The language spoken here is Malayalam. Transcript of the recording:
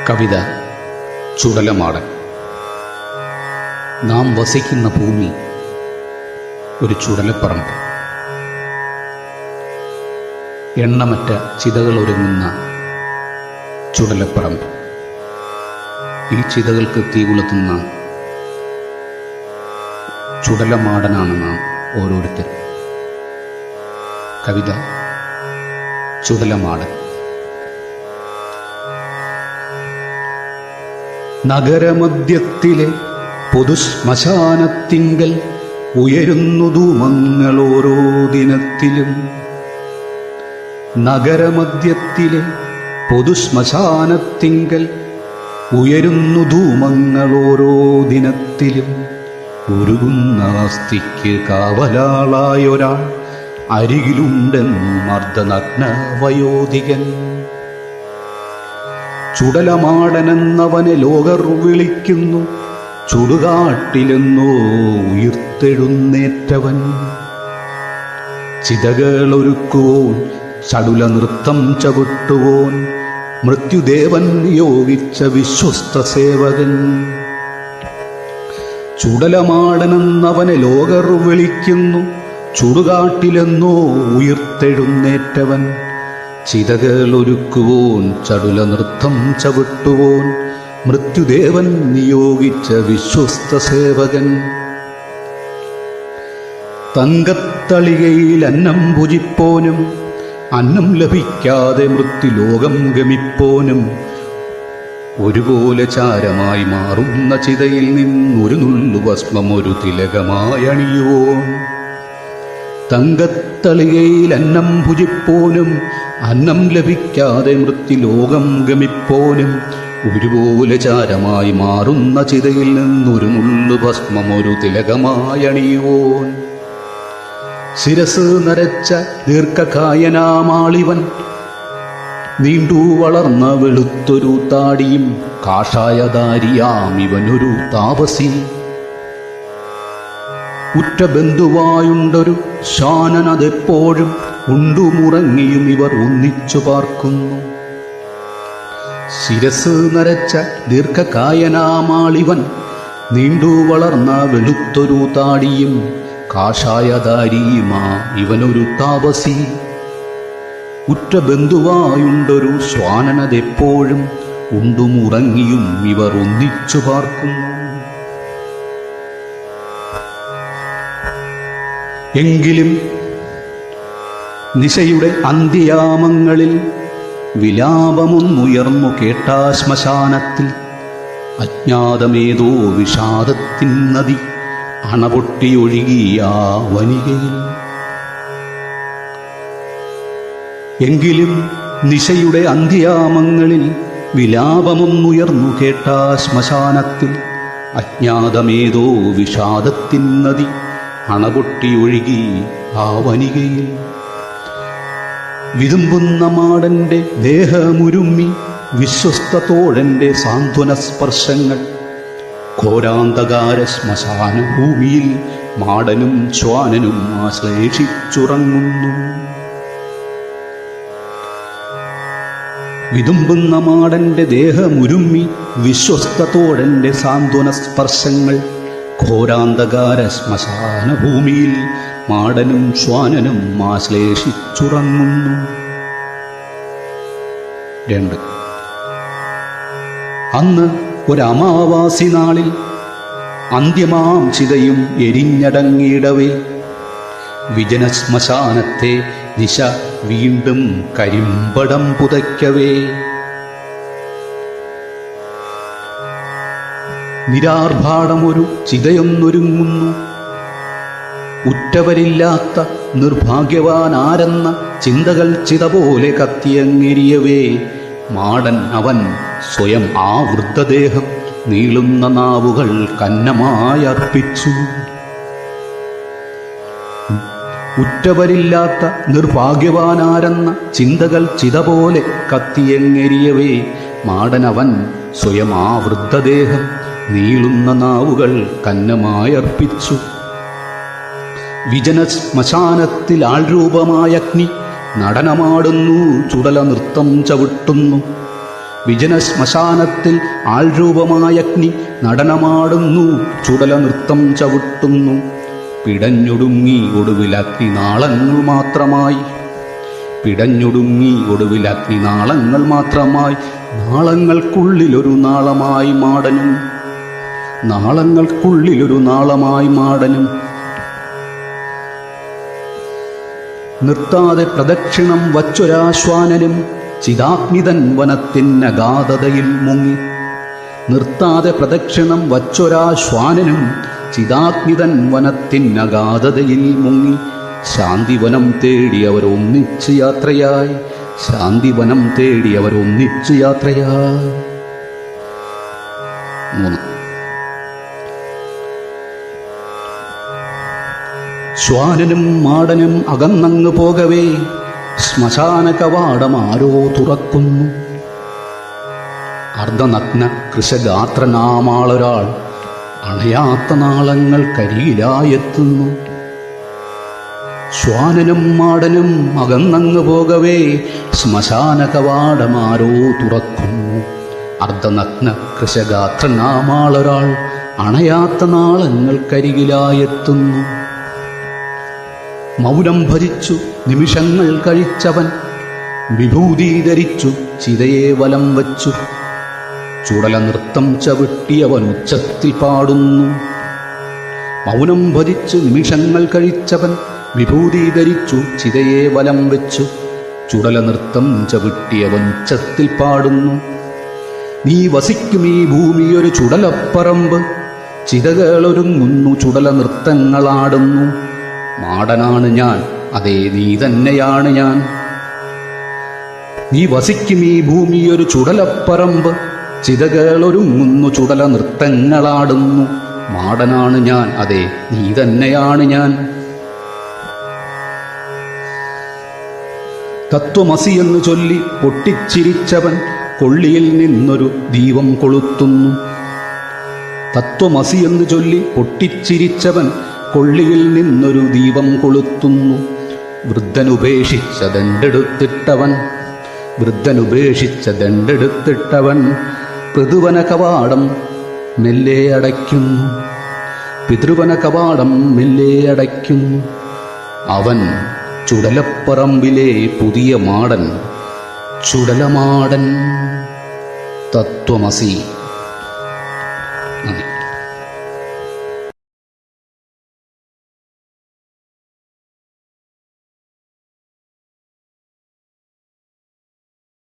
കവിത ചുടലമാടൻ. നാം വസിക്കുന്ന ഭൂമി ഒരു ചുടലപ്പറമ്പ്. എണ്ണമറ്റ ചിതകളൊരുങ്ങുന്ന ചുടലപ്പറമ്പ്. ഈ ചിതകൾക്ക് തീ കൊളുത്തുന്ന ചുടലമാടനാണ് നാം ഓരോരുത്തരും. കവിത ചുടലമാടൻ. നഗരമധ്യത്തിലെ പൊതുശ്മശാനത്തിങ്കൽ ഉയരുന്നു ധൂമങ്ങൾ ഓരോ ദിനത്തിലും. നഗരമധ്യത്തിലെ പൊതുശ്മശാനത്തിങ്കൽ ഉയരുന്നു ധൂമങ്ങൾ ഓരോ ദിനത്തിലും. ഉരുകുന്ന അസ്ഥിക്ക് കാവലാളായൊരാൾ അരികിലുണ്ടെന്നു മർദ്ദനഗ്ന വയോധികൻ. ചുടലമാടനെന്നവനെ ലോകർ വിളിക്കുന്നു, ചുടുകാട്ടിലെന്നോ ഉയിർത്തെഴുന്നേറ്റവൻ. ചിതകളൊരുക്കുവോൻ, ചടുല നൃത്തം ചവിട്ടുവോൻ, മൃത്യുദേവൻ നിയോഗിച്ച വിശ്വസ്ത സേവകൻ. ചുടലമാടനെന്നവനെ ലോകർ വിളിക്കുന്നു, ചുടുകാട്ടിലെന്നോ ഉയിർത്തെഴുന്നേറ്റവൻ. ചിതകളൊരുക്കുവോൻ, ചടുല നൃത്തം ചവിട്ടുവോൻ, മൃത്യുദേവൻ നിയോഗിച്ച വിശ്വസ്ത സേവകൻ. തങ്കത്തളികയിൽ അന്നം ഭുജിപ്പോനും, അന്നം ലഭിക്കാതെ മൃത്യുലോകം ഗമിപ്പോനും, ഒരുപോലെ ചാരമായി മാറുന്ന ചിതയിൽ നിന്നൊരു നുള്ളു ഭസ്മം ഒരു തിലകമായി അണിയുവോൻ. തങ്കത്തളികയിൽ അന്നം ഭുജിപ്പോനും, അന്നം ലഭിക്കാതെ മൃത്യുലോകം ഗമിപ്പോനും, ഒരുപോലെ ചാരമായി മാറുന്ന ചിതയിൽ നിന്നൊരു നുള്ളു ഭസ്മം ഒരു തിലകമായി അണിയുവോൻ. ശിരസ് നരച്ച ദീർഘകായനാമാളിവൻ, നീണ്ടു വളർന്ന വെളുത്തൊരു താടിയും കാഷായധാരിയാം ഇവനൊരു താപസി. ഉറ്റ ബന്ധുവായുണ്ടൊരു ശ്വാനനതെപ്പോഴും ഉണ്ടുമുറങ്ങിയും ഇവർ ഒന്നിച്ചു പാർക്കുന്നു. ശിരസ് നരച്ച ദീർഘകായനാമാളിവൻ, നീണ്ടു വളർന്ന വെളുത്തൊരു താടിയും കാഷായധാരിയുമാ ഇവനൊരു താപസി. ഉറ്റ ബന്ധുവായുണ്ടൊരു ശ്വാനനതെപ്പോഴും ഉണ്ടുമുറങ്ങിയും ഇവർ ഒന്നിച്ചു പാർക്കുന്നു. എങ്കിലും നിശയുടെ അന്ത്യയാമങ്ങളിൽ വിലാപമൊന്നുയർന്നു കേട്ടാ ശ്മശാനത്തിൽ. അജ്ഞാതമേതോ വിഷാദത്തിൻ നദി അണപൊട്ടിയൊഴുകിയ വനികയിൽ. എങ്കിലും നിശയുടെ അന്ത്യയാമങ്ങളിൽ വിലാപമൊന്നുയർന്നു കേട്ടാ ശ്മശാനത്തിൽ. അജ്ഞാതമേതോ വിഷാദത്തിൻ നദി അണപൊട്ടിയൊഴുകി ആ വനികയിൽ. വിതുമ്പുന്ന മാടന്റെ ദേഹമുരുമ്മി വിശ്വസ്ത തോഴന്റെ സാന്ത്വന സ്പർശങ്ങൾ. ഘോരാന്ധകാര ശ്മശാന ഭൂമിയിൽ മാടനും ശ്വാനനും ആശ്ലേഷിച്ചുറങ്ങുന്നു. വിതുമ്പുന്ന മാടന്റെ ദേഹമുരുമ്മി വിശ്വസ്ത തോഴന്റെ സാന്ത്വന സ്പർശങ്ങൾ. ഘോരാന്ധകാര ശ്മശാന ഭൂമിയിൽ മാടനും ശ്വാനനും ആശ്ലേഷിച്ചുറങ്ങുന്നു. 2. അന്ന് ഒരമാവാസി നാളിൽ അന്ത്യമാം ചിതയും എരിഞ്ഞടങ്ങിയിടവേ, വിജന ശ്മശാനത്തെ ദിശ വീണ്ടും കരിമ്പടം പുതയ്ക്കവേ. നിരാർഭാടമൊരു ചിതയൊന്നൊരുങ്ങുന്നു. ഉറ്റവരില്ലാത്ത നിർഭാഗ്യവാനാരെന്ന ചിന്തകൾ ചിത പോലെ കത്തിയങ്ങെരിയവേ, മാടൻ അവൻ സ്വയം ആ വൃദ്ധദേഹം നീളുന്ന നാവുകൾ കന്നമായി അർപ്പിച്ചു. ഉറ്റവരില്ലാത്ത നിർഭാഗ്യവാനാരെന്ന ചിന്തകൾ ചിത പോലെ കത്തിയങ്ങെരിയവേ, മാടനവൻ സ്വയം ആ വൃദ്ധദേഹം നീളുന്ന നാവുകൾ കന്നമായി അർപ്പിച്ചു. വിജന ശ്മശാനത്തിൽ ആൾരൂപമായ അഗ്നി നടനമാടുന്നു, ചുടല നൃത്തം ചവിട്ടുന്നു. വിജന ശ്മശാനത്തിൽ ആൾരൂപമായ അഗ്നി നടനമാടുന്നു, ചുടല നൃത്തം ചവിട്ടുന്നു. പിടഞ്ഞൊടുങ്ങി ഒടുവിൽ അഗ്നിനാളങ്ങൾ മാത്രമായി, പിടഞ്ഞൊടുങ്ങി ഒടുവിൽ അഗ്നിനാളങ്ങൾ മാത്രമായി. നാളങ്ങൾക്കുള്ളിലൊരു നാളമായി മാടനും, നാളങ്ങൾക്കുള്ളിലൊരു നാളമായി മാടനും. നിർത്താതെ പ്രദക്ഷിണം വച്ചൊരാശ്വാനനും ചിതാഗ്നിതൻ വനത്തിനഗാധതയിൽ മുങ്ങി. നിർത്താതെ പ്രദക്ഷിണം വച്ചൊരാശ്വാനനും ചിതാഗ്നിതൻ വനത്തിനഗാധതയിൽ മുങ്ങി. ശാന്തിവനം തേടിയവരൊന്നിച്ച് യാത്രയായി, ശാന്തിവനം തേടിയവരൊന്നിച്ച് യാത്രയായി. 3. ശ്വാനനും മാടനും അകന്നങ്ങ് പോകവേ ശ്മശാന കവാടം ആരോ തുറക്കുന്നു. അർദ്ധനഗ്ന കൃശഗാത്രനാമാളൊരാൾ അണയാത്ത നാളങ്ങൾക്കരികിലായെത്തുന്നു. ശ്വാനനും മാടനും അകന്നങ്ങ് പോകവേ ശ്മശാന കവാടം ആരോ തുറക്കുന്നു. അർദ്ധനഗ്ന കൃശഗാത്രനാമാളൊരാൾ അണയാത്ത നാളങ്ങൾക്കരികിലായെത്തുന്നു. മൗനം ഭജിച്ചു നിമിഷങ്ങൾ കഴിച്ചവൻ വിഭൂതി ധരിച്ചു ചിതയെ വലം വച്ചു. ചുടല നൃത്തം ചവിട്ടിയവൻ ഉച്ചത്തിൽ പാടുന്നു. മൗനം ഭജിച്ചു നിമിഷങ്ങൾ കഴിച്ചവൻ വിഭൂതി ധരിച്ചു ചിതയെ വലം വെച്ചു. ചുടല നൃത്തം ചവിട്ടിയവൻ ഉച്ചത്തിൽ പാടുന്നു. നീ വസിക്കും ഈ ഭൂമിയൊരു ചുടലപ്പറമ്പ്, ചിതകളൊരുങ്ങുന്നു, ചുടല നൃത്തങ്ങളാടുന്നു. മാടനാണ് ഞാൻ, അതേ നീ തന്നെയാണ് ഞാൻ. നീ വസിക്കും ഈ ഭൂമിയൊരു ചുടലപ്പറമ്പ്, ചിതകളൊരുങ്ങുന്നു, ചുടല നൃത്തങ്ങളാടുന്നു. മാടനാണ് ഞാൻ, അതേ നീ തന്നെയാണ് ഞാൻ. തത്വമസി എന്ന് ചൊല്ലി പൊട്ടിച്ചിരിച്ചവൻ കൊള്ളിയിൽ നിന്നൊരു ദീപം കൊളുത്തുന്നു. തത്വമസി എന്ന് ചൊല്ലി പൊട്ടിച്ചിരിച്ചവൻ കൊള്ളിയിൽ നിന്നൊരു ദീപം കൊളുത്തുന്നു. വൃദ്ധനുപേക്ഷിച്ച ദണ്ഡെടുത്തിട്ടവൻ, വൃദ്ധനുപേക്ഷിച്ച ദണ്ഡെടുത്തിട്ടവൻ പിതൃവന കവാടം മെല്ലെ അടയ്ക്കുന്നു. പിതൃവന കവാടം മെല്ലെ അടയ്ക്കുന്നു. അവൻ ചുടലപ്പറമ്പിലെ പുതിയ മാടൻ, ചുടലമാടൻ. തത്വമസി.